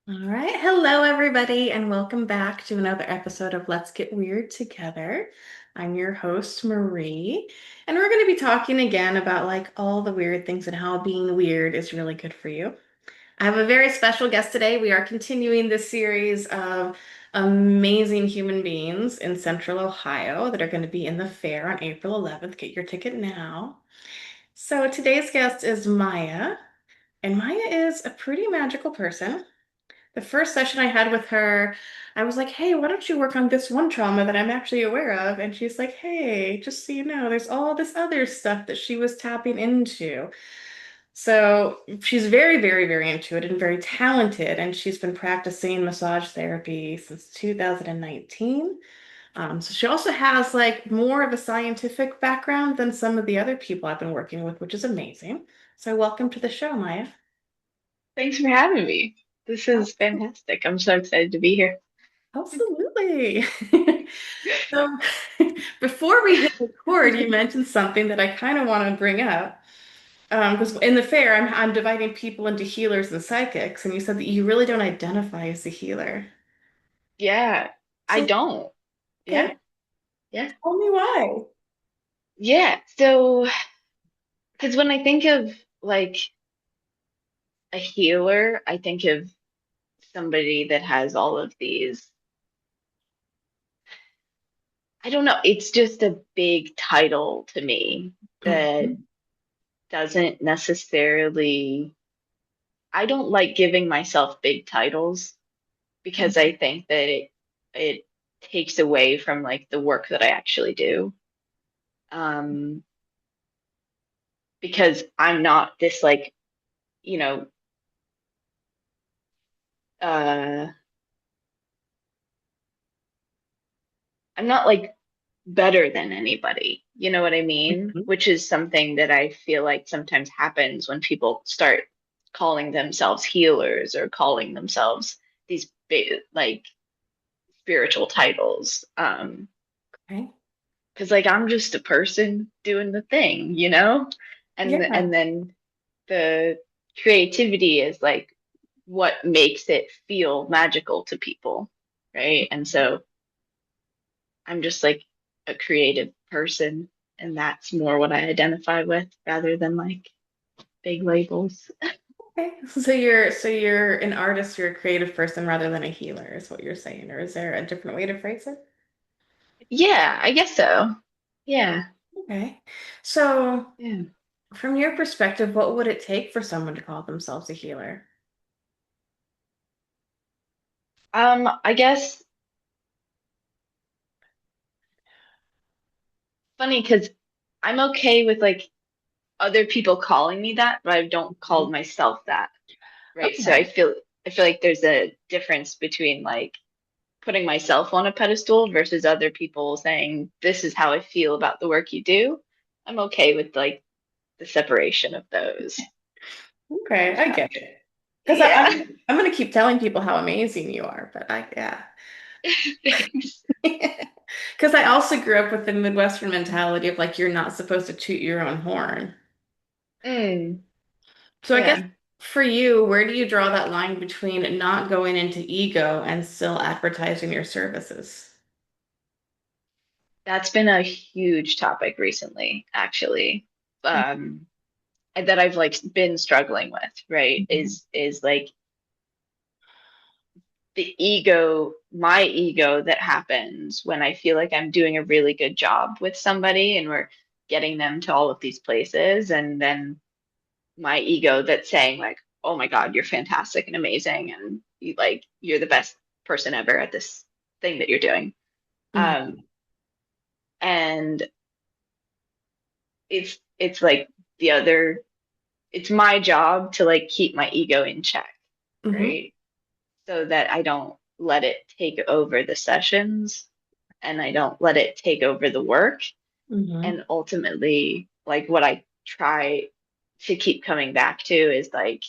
All right. Hello, everybody, and welcome back to another episode of Let's Get Weird Together. I'm your host, Marie, and we're going to be talking again about like all the weird things and how being weird is really good for you. I have a very special guest today. We are continuing this series of amazing human beings in Central Ohio that are going to be in the fair on April 11th. Get your ticket now. So today's guest is Maya, and Maya is a pretty magical person. The first session I had with her, I was like, hey, why don't you work on this one trauma that I'm actually aware of? And she's like, hey, just so you know, there's all this other stuff that she was tapping into. So she's very, very, very intuitive and very talented. And she's been practicing massage therapy since 2019. So she also has like more of a scientific background than some of the other people I've been working with, which is amazing. So welcome to the show, Maya. Thanks for having me. This is fantastic. I'm so excited to be here. Absolutely. So before we hit record, you mentioned something that I kind of want to bring up. Because in the fair, I'm dividing people into healers and psychics, and you said that you really don't identify as a healer. Yeah, I So, don't. okay, Yeah, yeah, tell me why. yeah. So, because when I think of like a healer, I think of somebody that has all of these. I don't know. It's just a big title to me that Mhm. doesn't necessarily, I don't like giving myself big titles because I think that it takes away from like the work that I actually do. Um, because I'm not this like, you know, uh, I'm not like better than anybody. You know what I mean? Mhm. Which is something that I feel like sometimes happens when people start calling themselves healers or calling themselves these big like spiritual titles. Okay. Because like I'm just a person doing the thing, you know? Yeah. And then the creativity is like what makes it feel magical to people, right? And so I'm just like a creative person, and that's more what I identify with rather than like big labels. Okay. So you're an artist, you're a creative person rather than a healer, is what you're saying, or is there a different way to phrase it? Yeah, I guess so. Yeah, Okay. So yeah. from your perspective, what would it take for someone to call themselves a healer? I guess funny because I'm okay with like other people calling me that, but I don't call myself that, right? So Okay. I feel like there's a difference between like putting myself on a pedestal versus other people saying, this is how I feel about the work you do. I'm okay with like the separation of those. Okay, I get it. Because Yeah. I'm gonna keep telling people how amazing you are, but I yeah. Thanks. Because I also grew up with the Midwestern mentality of like you're not supposed to toot your own horn. Mm, So I guess yeah, for you, where do you draw that line between not going into ego and still advertising your services? that's been a huge topic recently, actually. Um, and that I've like been struggling with, right? Mhm. Is like the ego, my ego that happens when I feel like I'm doing a really good job with somebody and we're getting them to all of these places, and then my ego that's saying like, "Oh my God, you're fantastic and amazing, and you're the best person ever at this thing that you're doing." Mhm. Um, and it's like the other, it's my job to like keep my ego in check, Mhm. right? So that I don't let it take over the sessions and I don't let it take over the work. Mhm. And ultimately, like what I try to keep coming back to is like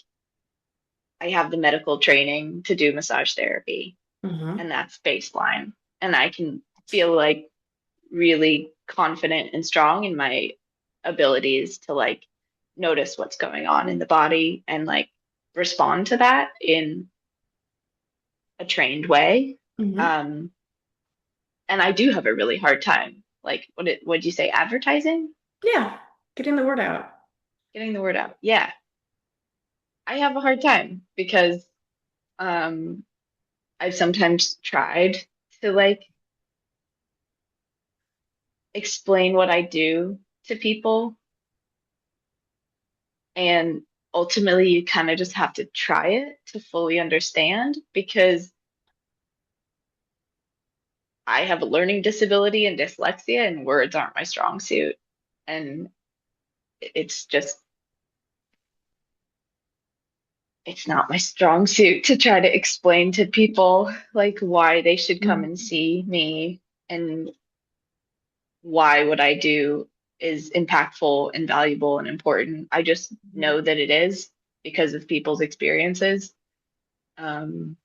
I have the medical training to do massage therapy, Mhm. and that's baseline. And I can feel like really confident and strong in my abilities to like notice what's going on in the body and like respond to that in a trained way. Hmm. Um, and I do have a really hard time. Like, what'd you say? Advertising? Yeah, getting the word out. Getting the word out. Yeah, I have a hard time because um, I've sometimes tried to like explain what I do to people, and ultimately you kind of just have to try it to fully understand because I have a learning disability and dyslexia, and words aren't my strong suit. And it's just, it's not my strong suit to try to explain to people like why they should come and Mhm. see me and why what I do is impactful and valuable and important. I just know that it is because of people's experiences. Um,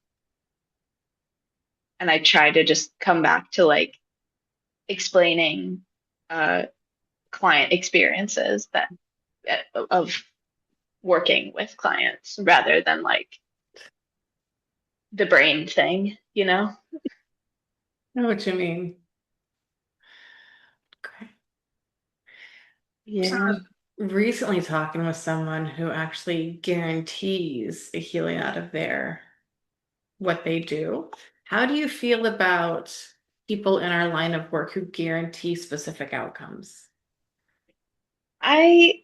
and I try to just come back to like explaining uh, client experiences that of working with clients rather than like the brain thing, you know? I know what you mean. Okay. So Yeah. recently talking with someone who actually guarantees a healing out of what they do. How do you feel about people in our line of work who guarantee specific outcomes? I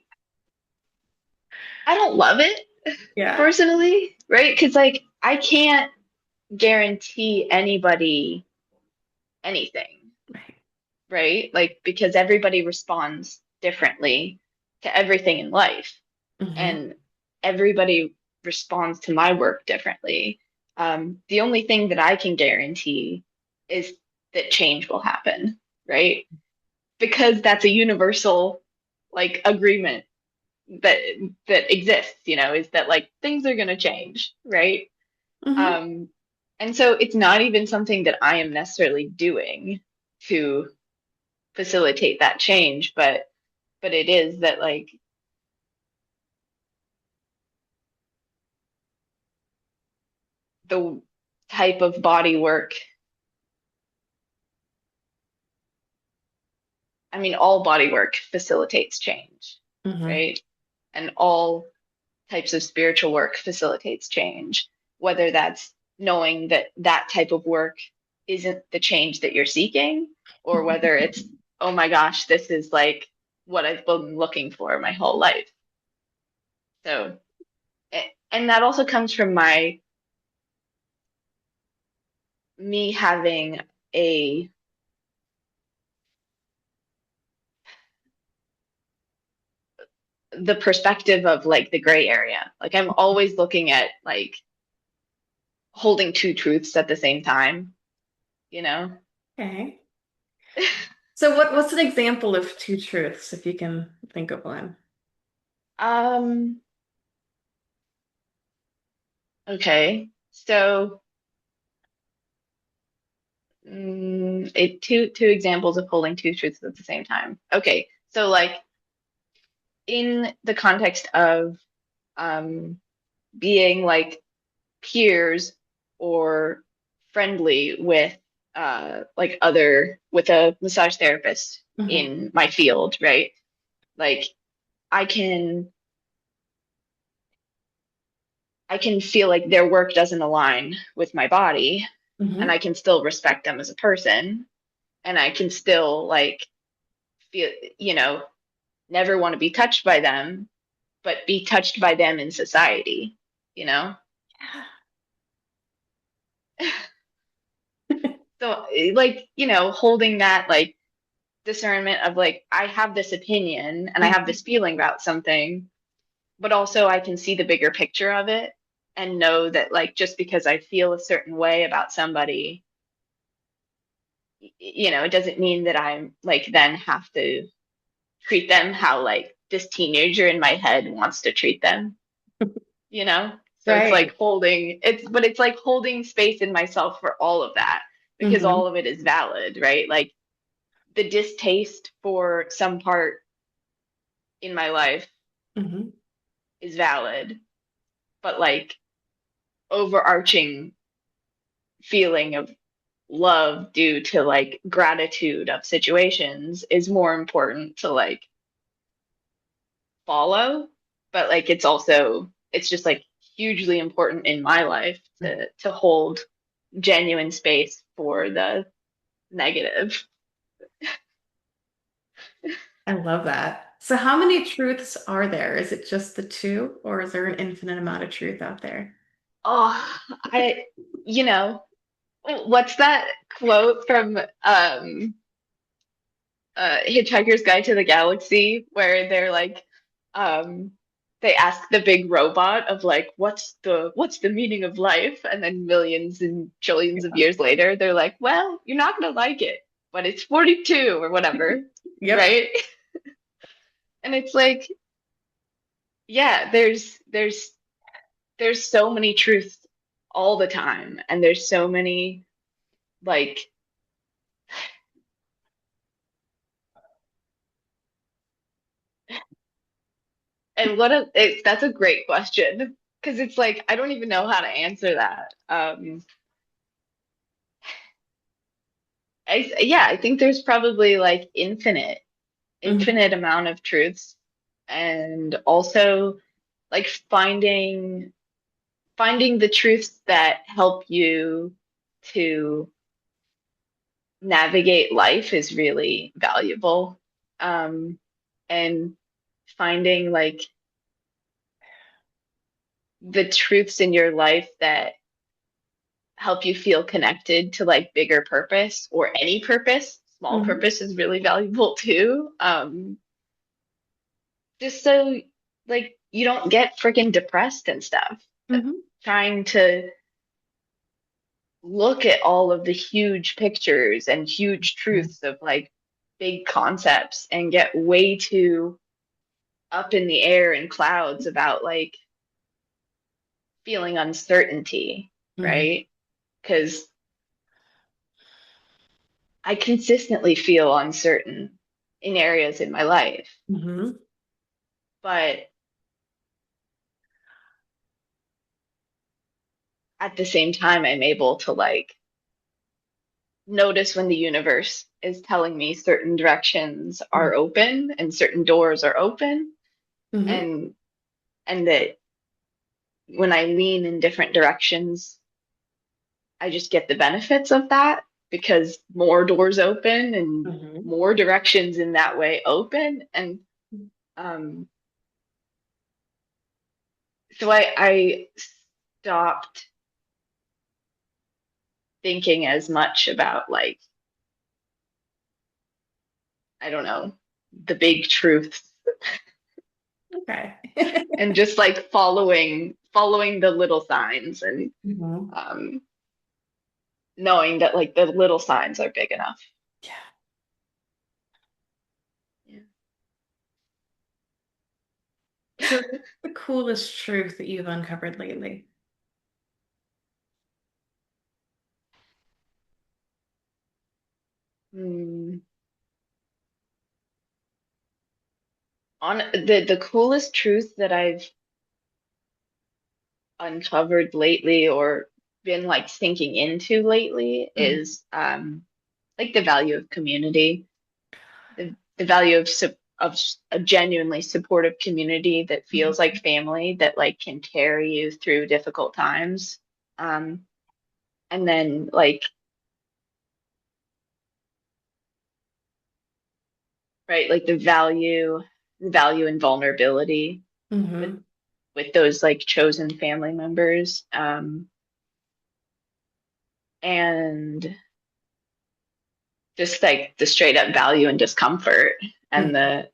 I don't love it Yeah. personally, right? Because like I can't guarantee anybody anything, Right. right? Like because everybody responds differently to everything in life, Hmm. and everybody responds to my work differently. The only thing that I can guarantee is that change will happen, right? Because that's a universal like agreement that exists, is that like things are going to change, right? Hmm. Um, and so it's not even something that I am necessarily doing to facilitate that change, but it is that like the type of body work, I mean, all body work facilitates change, Hmm. right? And all types of spiritual work facilitates change, whether that's knowing that that type of work isn't the change that you're seeking, or whether it's, oh my gosh, this is like what I've been looking for my whole life. So, and that also comes from me having a the perspective of like the gray area. Like I'm always looking at like holding two truths at the same time, you know? Okay. So what's an example of two truths, if you can think of one? Um, okay. So, two examples of holding two truths at the same time. Okay. So like in the context of um being like peers or friendly with like other with a massage therapist Hmm. in my field, right? Like I can I can feel like their work doesn't align with my body, and I Hmm. can still respect them as a person, and I can still like feel, never want to be touched by them, but be touched by them in society, you know? So like, holding that like discernment of like I have this opinion and I have Hmm. this feeling about something, but also I can see the bigger picture of it and know that like just because I feel a certain way about somebody, it doesn't mean that I'm like then have to treat them how like this teenager in my head wants to treat them, you know? So it's Right. like but it's like holding space in myself for all of that because Hmm. all of it is valid, right? Like the distaste for some part in my life Hmm. is valid, but like overarching feeling of love due to like gratitude of situations is more important to like follow, but like it's just like hugely important in my life to hold genuine space for the negative. I love that. So, how many truths are there? Is it just the two, or is there an infinite amount of truth out there? Oh, I you know, what's that quote from Hitchhiker's Guide to the Galaxy where they're like um they ask the big robot of like what's the meaning of life, and then millions and trillions of years later they're like, well, you're not gonna like it, but it's 42 or whatever, Yep. right? And it's like, yeah, there's so many truths all the time, and there's so many like, and that's a great question because it's like I don't even know how to answer that. Yeah, I think there's probably like Hmm. infinite amount of truths, and also like finding the truths that help you to navigate life is really valuable. And finding like the truths in your life that help you feel connected to like bigger purpose or any purpose. Small Hmm. purpose is really valuable too. Just so like you don't get freaking depressed and stuff. Hmm. Trying to look at all of the huge pictures and huge truths of like big concepts and get way too up in the air in clouds about like feeling uncertainty, Hmm. right? Because I consistently feel uncertain in areas in my life, Hmm. but at the same time, I'm able to like notice when the universe is telling me certain directions are open and certain doors are open, Hmm. and that when I lean in different directions, I just get the benefits of that because more doors open and Hmm. more directions in that way open. And um, so I stopped thinking as much about like, I don't know, the big truths, Okay. and just like following the little signs, and Hmm. um, knowing that like the little signs are big enough. Yeah. Yeah. So, what's the coolest truth that you've uncovered lately? Hmm. On the coolest truth that I've uncovered lately or been like sinking into lately Mhm. is like the value of community, the value of a genuinely supportive community that feels like family, that like can carry you through difficult times. Um, and then like, right, like the value in vulnerability with Hmm. those like chosen family members. And just like the straight up value and discomfort, and Hmm. the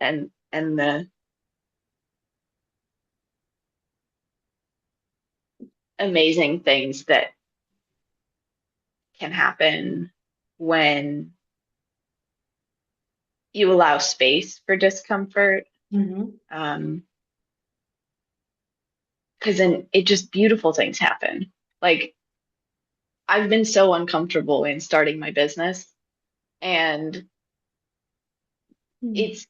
amazing things that can happen when you allow space for discomfort. Hmm. Um, because then it just beautiful things happen. Like I've been so uncomfortable in starting my business, and it's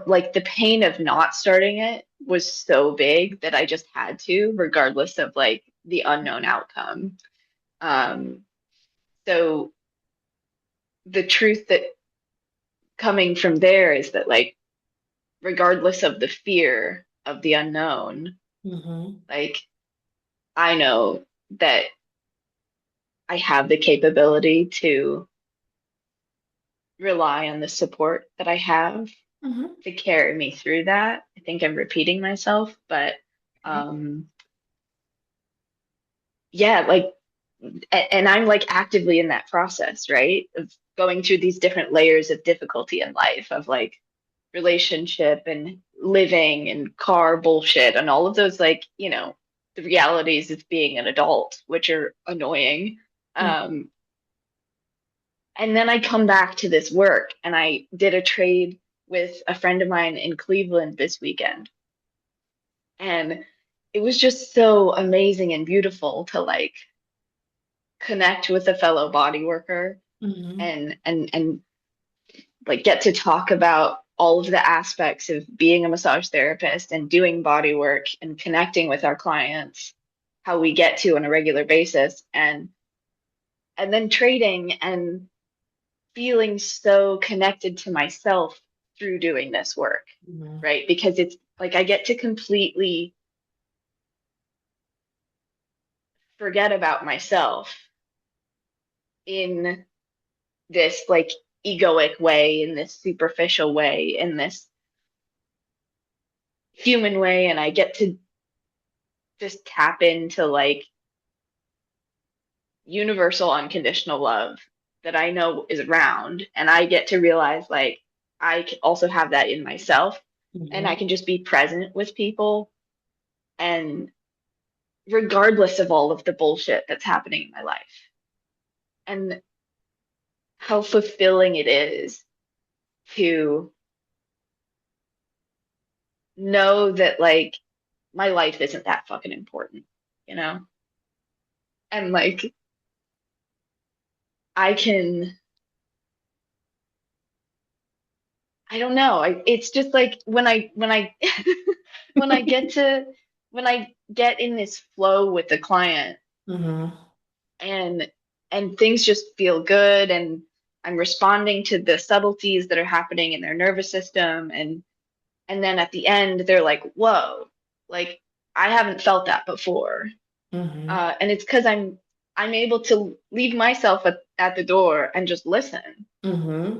like the pain of not starting it was so big that I just had to, regardless of like the unknown outcome. Um, So the truth that coming from there is that like regardless of the fear of the unknown, Mm-hmm. like I know that I have the capability to rely on the support that I have Mm-hmm. to carry me through that. I think I'm repeating myself, but Okay. um yeah, like and I'm like actively in that process, right? Of going through these different layers of difficulty in life of like relationship and living and car bullshit and all of those like, the realities of being an adult, which are annoying. Um, and then I come back to this work and I did a trade with a friend of mine in Cleveland this weekend. And it was just so amazing and beautiful to like connect with a fellow body worker Mm-hmm. and like get to talk about all of the aspects of being a massage therapist and doing body work and connecting with our clients, how we get to on a regular basis, and then trading and feeling so connected to myself through doing this work, Mm-hmm. right? Because it's like I get to completely forget about myself in this like egoic way, in this superficial way, in this human way, and I get to just tap into like universal unconditional love that I know is around. And I get to realize like I can also have that in myself and I Mm-hmm. can just be present with people. And regardless of all of the bullshit that's happening in my life and how fulfilling it is to know that like my life isn't that fucking important, you know? And like I can I don't know. It's just like when I when I get in this flow with the client Mm-hmm. and things just feel good and I'm responding to the subtleties that are happening in their nervous system and then at the end they're like, "Whoa, like I haven't felt that before." Mm-hmm. And it's because I'm able to leave myself at the door and just listen Mm-hmm.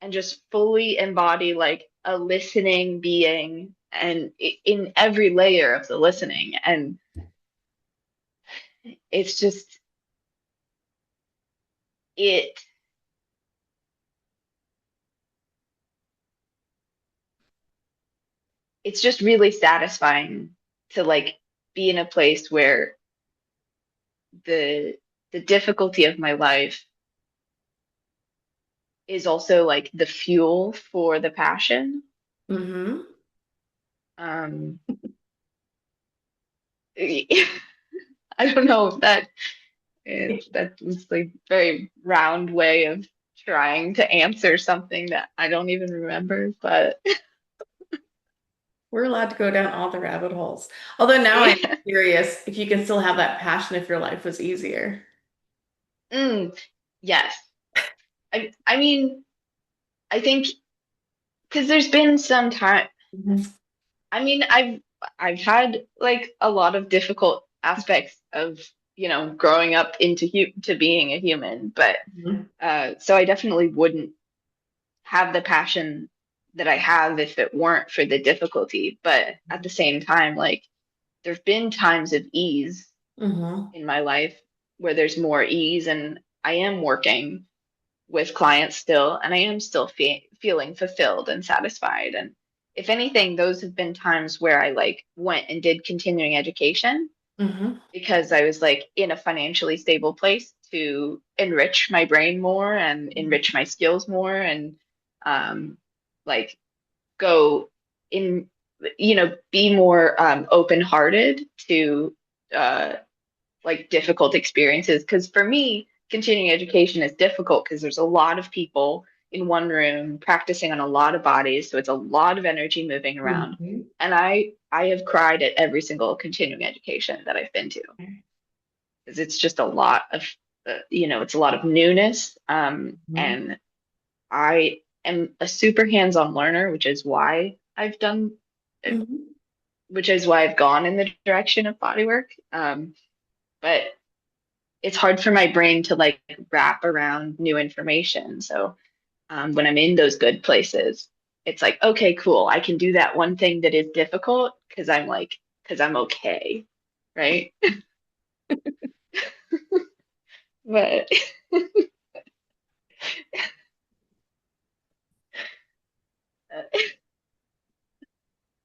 and just fully embody like a listening being and in every layer of the listening and it's just it it's just really satisfying to like be in a place where the the difficulty of my life is also like the fuel for the passion. Mm-hmm. um I don't know if that is that was like very round way of trying to answer something that I don't even remember, but We're allowed to go down all the rabbit holes. Although now I'm yeah. curious if you can still have that passion if your life was easier. Mm, yes. I mean, I think because there's been some time. Mm-hmm. I mean, I've had like a lot of difficult aspects of, growing up into hu to being a human, but so I definitely wouldn't have the passion that I have if it weren't for the difficulty. But at the same time, like there've been times of ease Mm-hmm. in my life where there's more ease and I am working with clients still, and I am still feeling fulfilled and satisfied. And if anything, those have been times where I like went and did continuing education Mm-hmm. because I was like in a financially stable place to enrich my brain more and enrich my skills more and um, like go in, be more open-hearted to uh, like difficult experiences. Because for me, continuing education is difficult because there's a lot of people in one room practicing on a lot of bodies, so it's a lot of energy moving around. Mm-hmm. And I have cried at every single continuing education that I've been to because it's just a lot of it's a lot of newness. Mhm. And I am a super hands-on learner, Mhm. which is why I've gone in the direction of bodywork. But it's hard for my brain to like wrap around new information. So when I'm in those good places, it's like, okay, cool. I can do that one thing that is difficult because I'm okay, right? But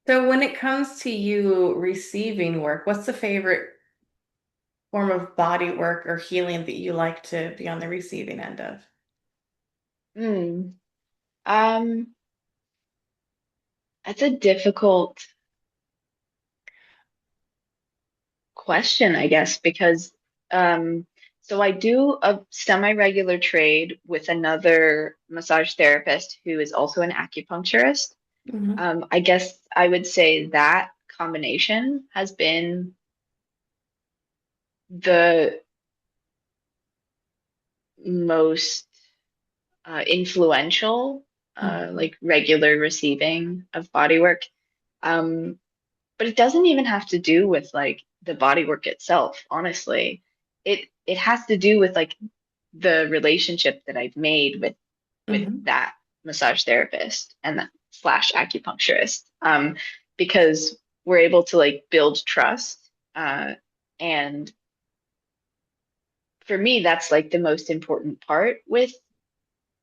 So when it comes to you receiving work, what's the favorite form of body work or healing that you like to be on the receiving end of? hmm, um, that's a difficult question, I guess, because so I do a semi-regular trade with another massage therapist who is also an acupuncturist. Hmm. I guess I would say that combination has been the most influential, like regular receiving of body work. Um, but it doesn't even have to do with like the body work itself, honestly. It has to do with like the relationship that I've made with Hmm. that massage therapist and that slash acupuncturist. Because we're able to like build trust. And for me, that's like the most important part with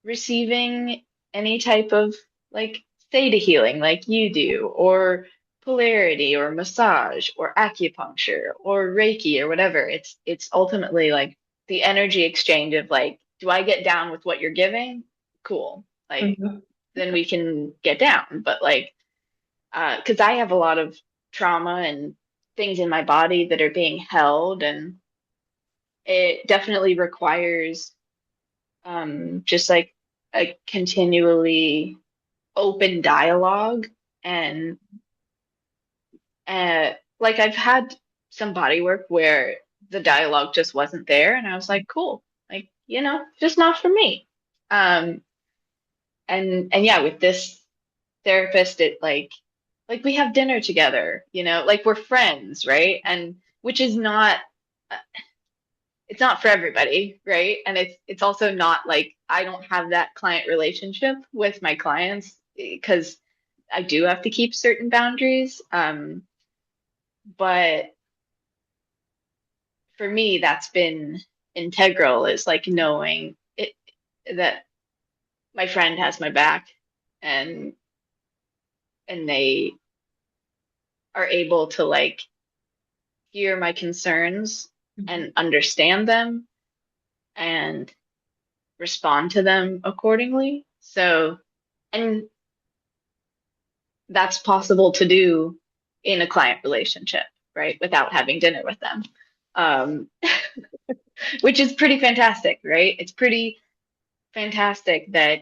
receiving any type of like theta healing like you do, or polarity or massage or acupuncture or Reiki or whatever. It's ultimately like the energy exchange of like, do I get down with what you're giving? Cool. Like Hmm. then we can get down. But like because I have a lot of trauma and things in my body that are being held, and it definitely requires just like a continually open dialogue. And like I've had some body work where the dialogue just wasn't there, and I was like, cool, like, just not for me. Um, and yeah, with this therapist, it like we have dinner together, like we're friends, right? And which is not it's not for everybody, right? And it's also not like I don't have that client relationship with my clients because I do have to keep certain boundaries. But for me, that's been integral is like knowing it that my friend has my back, and they are able to like hear my concerns and understand them and respond to them accordingly. So, and that's possible to do in a client relationship, right? Without having dinner with them. Um, which is pretty fantastic, right? It's pretty fantastic that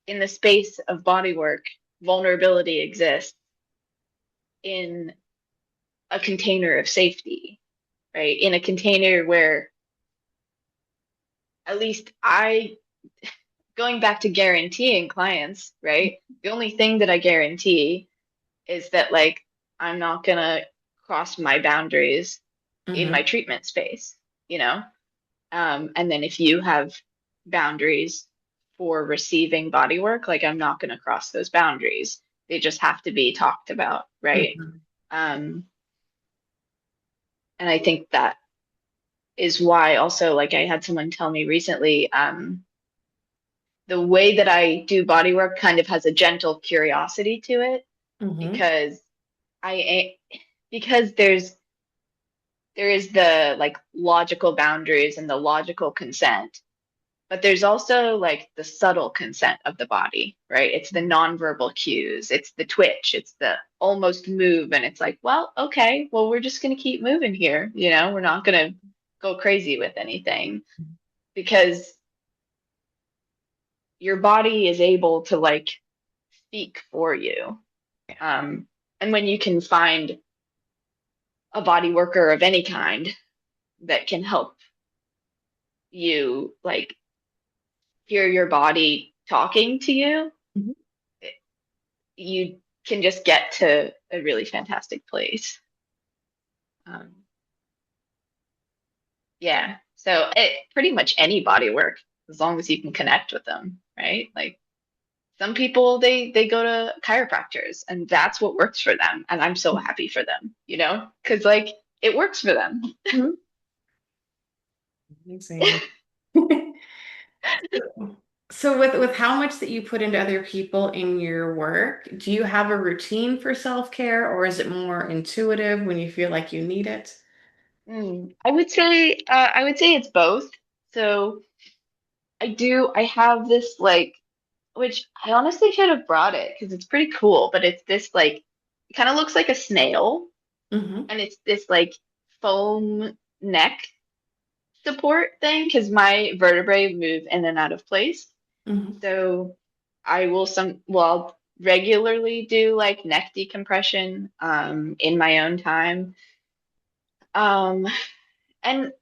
in the space of bodywork, vulnerability exists in a container of safety, right? In a container where at least going back to guaranteeing clients, right? The only thing that I guarantee is that like I'm not gonna cross my boundaries in my Hmm. treatment space, you know? And then if you have boundaries for receiving body work, like I'm not gonna cross those boundaries. They just have to be talked about, right? Hmm. Um, and I think that is why also like I had someone tell me recently, the way that I do body work kind of has a gentle curiosity to it Hmm. because because there is the like logical boundaries and the logical consent, but there's also like the subtle consent of the body, right? It's the nonverbal cues, it's the twitch, it's the almost move, and it's like, well, okay, well, we're just gonna keep moving here, we're not gonna go crazy with anything because your body is able to like speak for you. Um, and when you can find a body worker of any kind that can help you like hear your body talking to you, Mhm. you can just get to a really fantastic place. Um, yeah. So pretty much any body work, as long as you can connect with them, right? Like some people, they go to chiropractors and that's what works for them. And I'm so happy for them, because like it works for them. Mhm. Amazing. So with how much that you put into other people in your work, do you have a routine for self-care or is it more intuitive when you feel like you need it? I would say it's both. So I have this like, which I honestly should have brought it because it's pretty cool, but it's this like, it kind of looks like a snail Hmm. and it's this like foam neck support thing because my vertebrae move in and out of place. Hmm. So I'll regularly do like neck decompression in my own time. Um and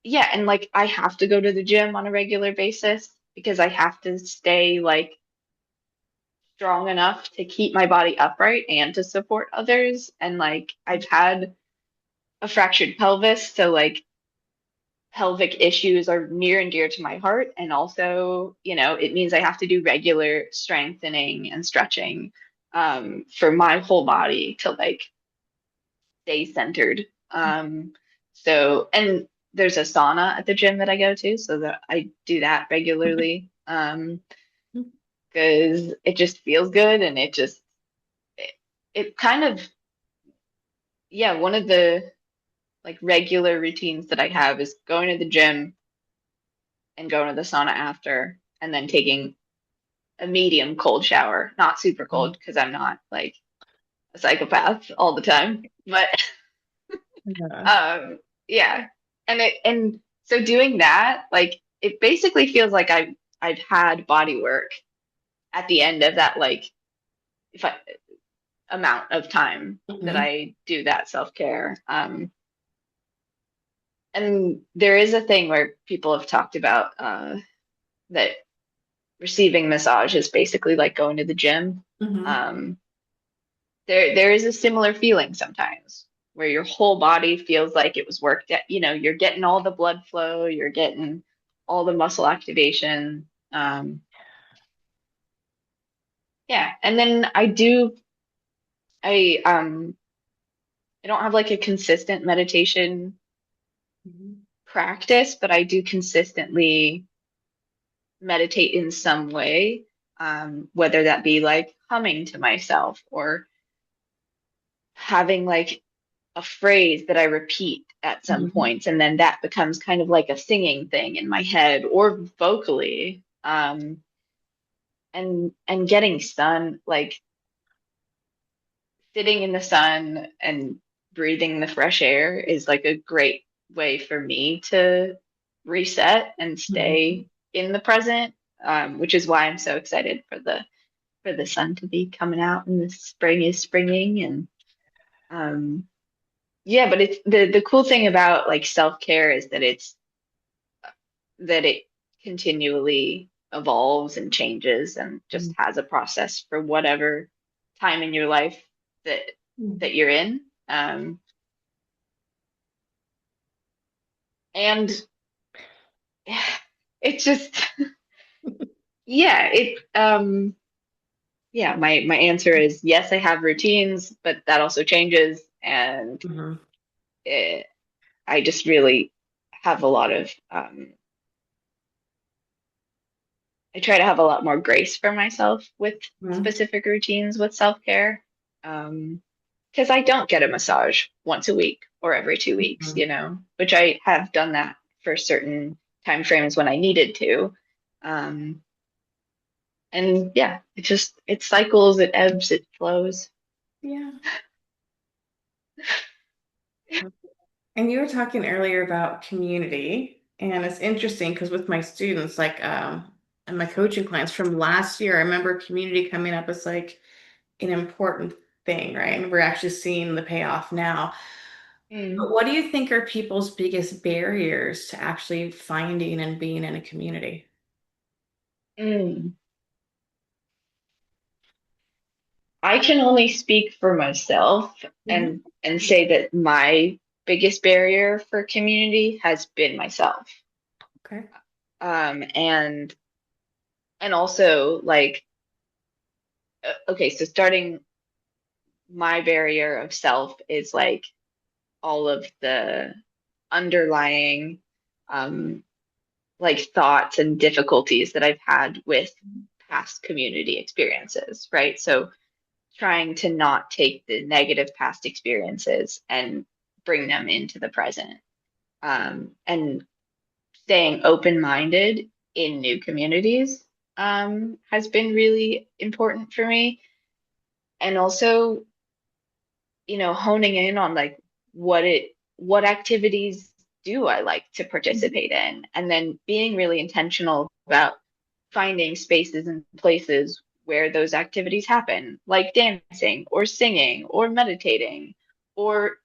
yeah, and like I have to go to the gym on a regular basis because I have to stay like strong enough to keep my body upright and to support others. And like I've had a fractured pelvis, so like pelvic issues are near and dear to my heart. And also, it means I have to do regular strengthening and stretching for my whole body to like stay centered. And there's a sauna at the gym that I go to, so that I do that regularly because it just feels good and it, it kind of, yeah, one of the like regular routines that I have is going to the gym and going to the sauna after, and then taking a medium cold shower, not super cold because I'm not like a psychopath all the time, but Yeah. um, yeah. And so doing that, like it basically feels like I've had body work at the end of that like if I amount of time that Hmm. I do that self-care. And there is a thing where people have talked about that receiving massage is basically like going to the gym. Hmm. Um, there is a similar feeling sometimes where your whole body feels like it was worked at, you're getting all the blood flow, you're getting all the muscle activation. Yeah. And then I I don't have like a consistent meditation practice, but I do consistently meditate in some way, whether that be like humming to myself or having like a phrase that I repeat at some Hmm. points, and then that becomes kind of like a singing thing in my head or vocally. And getting sun, like sitting in the sun and breathing the fresh air is like a great way for me to reset and Hmm. stay in the present, which is why I'm so excited for the sun to be coming out and the spring is springing and um yeah, but it's the cool thing about like self-care is that it continually evolves and changes and just has a process for whatever time in your life that that you're in. And it's just yeah, yeah, my answer is yes, I have routines, but that also changes and Hmm. it, I just really have a lot of I try to have a lot more grace for myself with Hmm. specific routines with self-care. Because I don't get a massage once a week or every 2 weeks, which I have done that for certain time frames when I needed to. Um, and yeah, it cycles, it ebbs, it flows. Yeah. And you were talking earlier about community, and it's interesting because with my students, like and my coaching clients from last year, I remember community coming up as like an important thing, right? And we're actually seeing the payoff now. Mm, But what do you think are people's biggest barriers to actually finding and being in a community? mm. I can only speak for myself Mhm. and say that my biggest barrier for community has been myself. Okay. And also like okay, so starting my barrier of self is like all of the underlying um like thoughts and difficulties that I've had with past community experiences, right? So trying to not take the negative past experiences and bring them into the present, and staying open-minded in new communities has been really important for me. And also, honing in on like what activities do I like to participate in, and then being really intentional about finding spaces and places where those activities happen, like dancing or singing or meditating or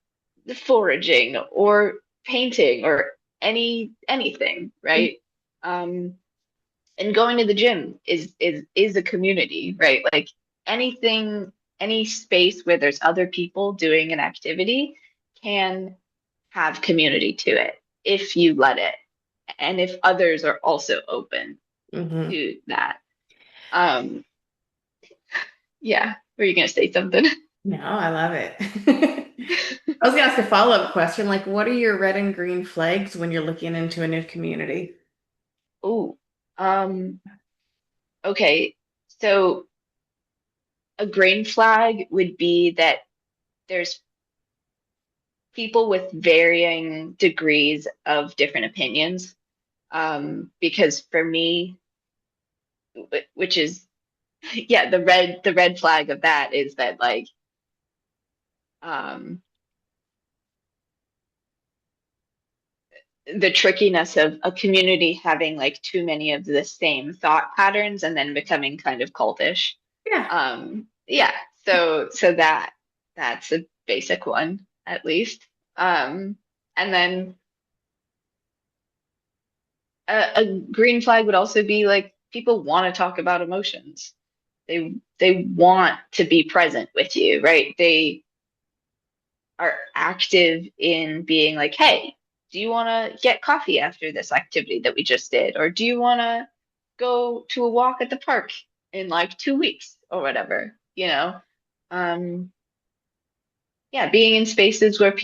foraging or painting or anything, right? Um, and going to the gym is a community, right? Like anything, any space where there's other people doing an activity can have community to it if you let it, and if others are also open Hmm. to that. Um, yeah. Were you gonna say something? No, I love it. I was gonna ask a follow-up question, like what are your red and green flags when you're looking into a new community? Oh, um, okay. So a green flag would be that there's people with varying degrees of different opinions. Because for me, which is yeah, the red flag of that is that like um the trickiness of a community having like too many of the same thought patterns and then becoming kind of cultish. Yeah. Yeah, so that's a basic one at least. And then a green flag would also be like people want to talk about emotions. They want to be present with you, right? They are active in being like, hey, do you want to get coffee after this activity that we just did? Or do you want to go to a walk at the park in like 2 weeks or whatever, you know? Um, yeah, being in spaces where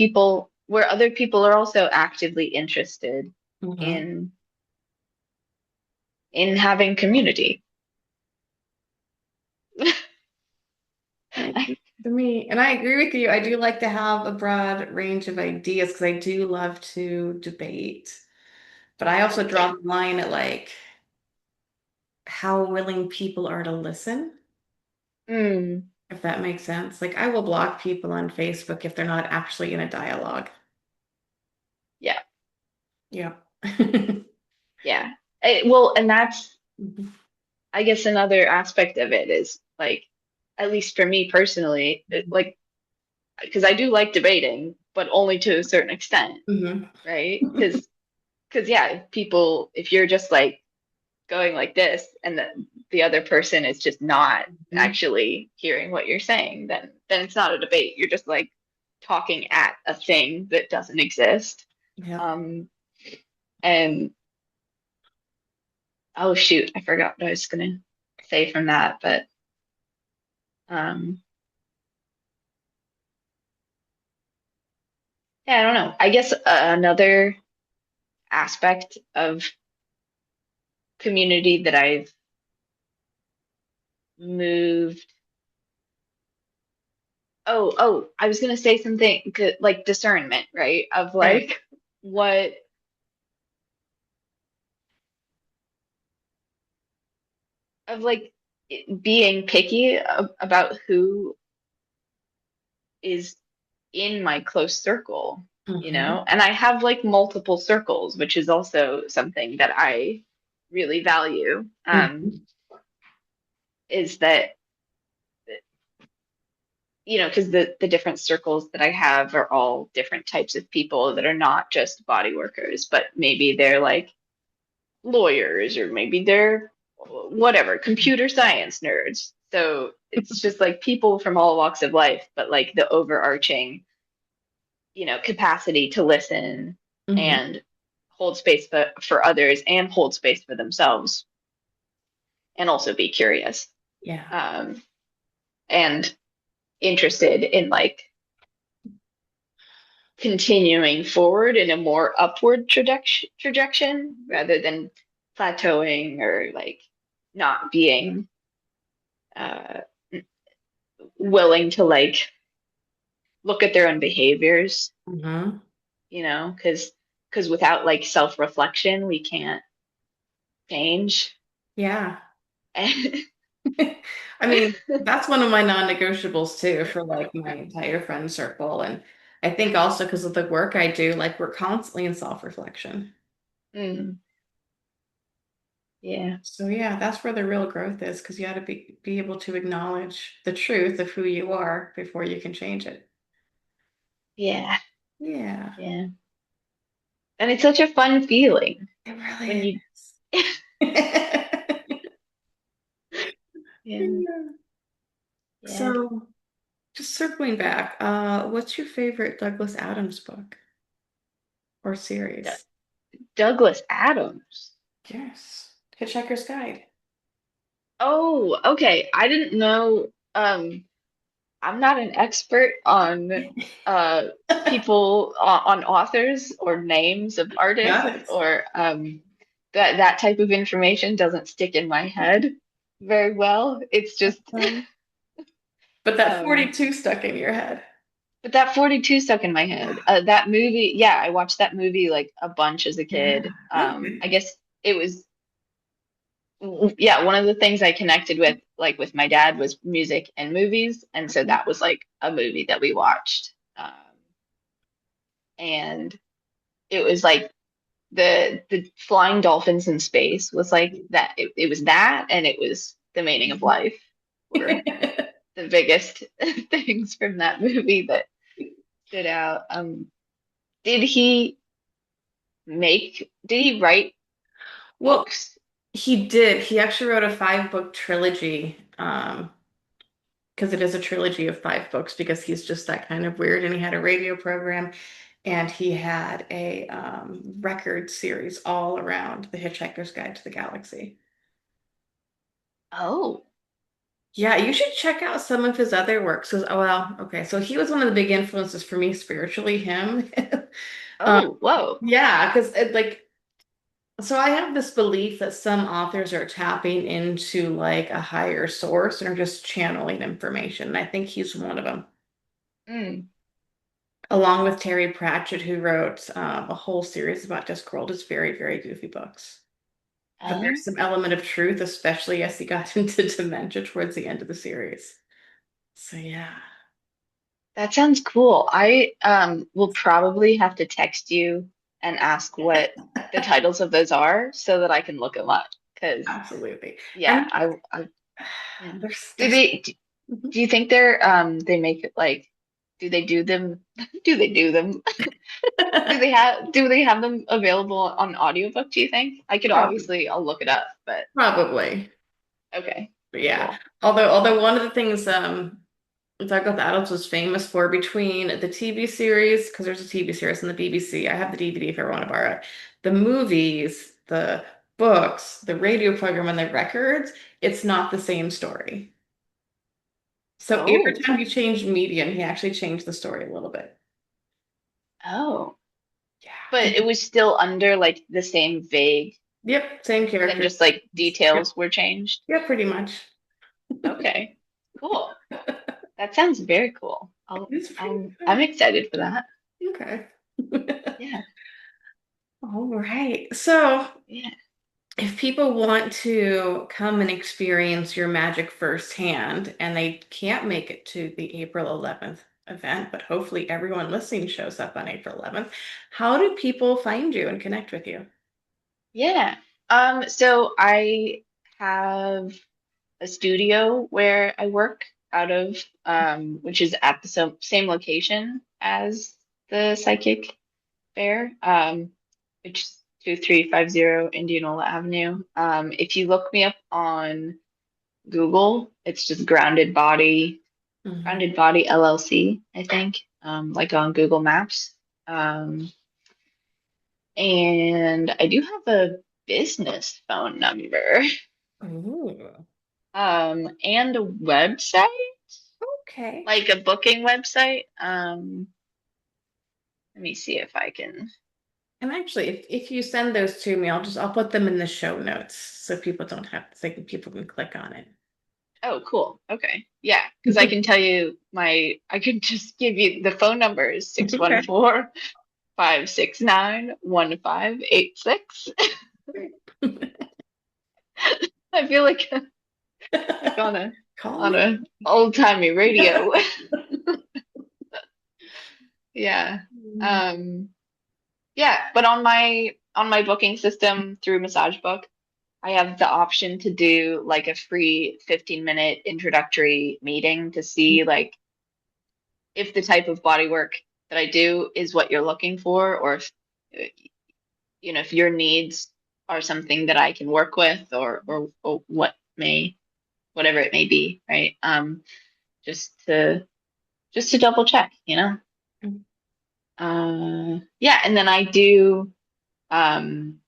other people are also actively interested Hmm. in having community. To me, and I agree with you. I do like to have a broad range of ideas because I do love to debate. But I also draw the line at like how willing people are to listen, Mm, if that makes sense. Like I will block people on Facebook if they're not actually in a dialogue. yeah, Yeah. yeah. Well, and that's, Mhm. I guess, another aspect of it is like, at least for me personally, like, because I do like debating, but only to a certain extent, Mhm. right? Because yeah, people, if you're just like going like this and the other person is just not Mhm. actually hearing what you're saying, then it's not a debate. You're just like talking at a thing that doesn't exist. Yep. Um, and oh shoot, I forgot what I was gonna say from that, but um, yeah, I don't know. I guess another aspect of community that I've moved. I was gonna say something good, like discernment, right? Of Right. like what of like being picky about who is in my close circle, Hmm. and I have like multiple circles, which is also something that I really value. Is that because the different circles that I have are all different types of people that are not just body workers, but maybe they're like lawyers or maybe they're whatever, computer science nerds. So it's just like people from all walks of life, but like the overarching, capacity to listen Hmm. and hold space for others and hold space for themselves and also be curious, Yeah. um, and interested in like continuing forward in a more upward trajectory rather than plateauing or like not being uh, willing to like look at their own behaviors, Hmm. because without like self-reflection, we can't change. Yeah. I mean, that's one of my non-negotiables too for like my entire friend circle. And I think also because of the work I do, like we're constantly in self-reflection. Mm, yeah, So yeah, that's where the real growth is because you got to be able to acknowledge the truth of who you are before you can change it. yeah, Yeah, yeah. And it's such a fun feeling it really when you, is. yeah, Yeah. yeah. So just circling back, what's your favorite Douglas Adams book or D series? Douglas Adams. Yes. Hitchhiker's Guide. Oh, okay. I didn't know. I'm not an expert on uh people on authors or names of Got artists it. or that type of information doesn't stick in my head very well. It's just Um, but that um 42 stuck in your head. but that 42 stuck in my head. That movie, yeah, I watched that movie like a bunch as a Yeah. kid. I Okay. guess it was yeah, one of the things I connected with like with my dad was music and movies, and so that was like a movie that we watched. And it was like the flying dolphins in space was like that. It was that, and it was the meaning of life were the biggest things from that movie that stood out. Did he did he write Well, books? he did. He actually wrote a five-book trilogy, because it is a trilogy of five books because he's just that kind of weird. And he had a radio program and he had a record series all around The Hitchhiker's Guide to the Galaxy. Oh, Yeah, you should check out some of his other works. 'Cause- oh, well, okay, so he was one of the big influences for me spiritually, him. Um, oh, whoa. yeah, because like, so I have this belief that some authors are tapping into like a higher source and are just channeling information. And I think he's one of them, Mm. along with Terry Pratchett, who wrote a whole series about Discworld. It's very, very goofy books. But there's Oh, some element of truth, especially as he got into dementia towards the end of the series. So yeah. that sounds cool. I will probably have to text you and ask what the titles of those are so that I can look them up. Because Absolutely. yeah, And I yeah. Do there's they do you think they make it like do they do them do they do them do they have them available on audiobook, do you think? I could probably obviously I'll look it up, but probably. okay. But yeah. Cool. Although one of the things Douglas Adams was famous for between the TV series, because there's a TV series on the BBC. I have the DVD if I want to borrow it. The movies, the books, the radio program, and the records, it's not the same story. So every Oh. time he changed medium, he actually changed the story a little bit. Oh. Yeah. But it was still under like the same vague, Yep, same then character. just like Yep. details were changed. Yep, pretty much. Okay. Cool. That sounds very cool. It's pretty I'm good. excited for that. Okay. Yeah. All right. So Yeah. if people want to come and experience your magic firsthand and they can't make it to the April 11th event, but hopefully everyone listening shows up on April 11th, how do people find you and connect with you? Yeah. So I have a studio where I work. out of, which is at the same location as the psychic fair, which is 2350 Indianola Avenue. If you look me up on Google, it's just Mhm. Grounded Body LLC, I think, like on Google Maps. And I do have a business phone number, Ooh, and a website, okay. like a booking website. Let me see if I can. And actually, if you send those to me, I'll put them in the show notes so people don't have to think people can click on it. Oh, cool. Okay. Yeah, because I can tell you I could just give you the phone number is six one Okay. four 569 1586. I feel like Call on me. a old-timey radio. Yeah. Mm. Um, yeah, but on my booking system through MassageBook, I have the option to do like a free 15-minute introductory meeting to see like if the type of body work that I do is what you're looking for, or if if your needs are something that I can work with, or whatever it may be, right? Just to double check. Yeah, and then um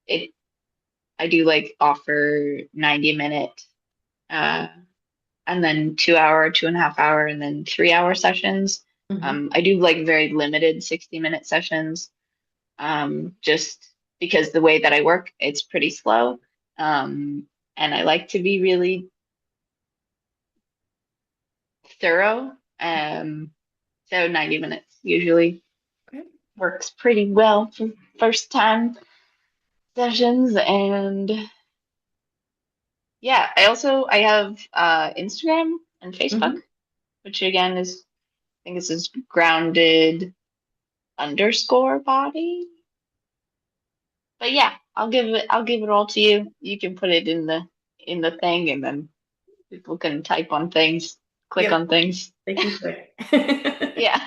it I do like offer 90-minute, uh and then 2 hour, 2.5 hour, and then 3 hour sessions. Mhm. I do like very limited 60-minute sessions, just because the way that I work, it's pretty slow. And I like to be really thorough. So 90 minutes usually Okay. works pretty well for first time sessions. And yeah, I have Instagram and Facebook, Mhm. which again is I think this is grounded underscore body. But yeah, I'll give it all to you. You can put it in the thing, and then people can type on things, click Yep, on things. they can click. Yeah.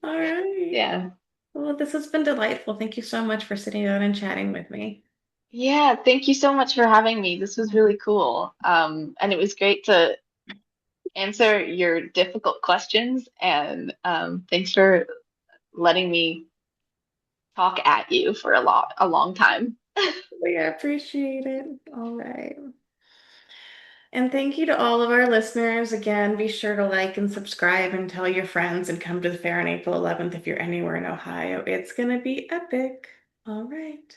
All right. Yeah. Well, this has been delightful. Thank you so much for sitting down and chatting with me. Yeah, thank you so much for having me. This was really cool. And it was great to answer your difficult questions, and thanks for letting me talk at you for a long time. We appreciate it. All right. And thank you to all of our listeners. Again, be sure to like and subscribe and tell your friends and come to the fair on April 11th if you're anywhere in Ohio. It's going to be epic. All right.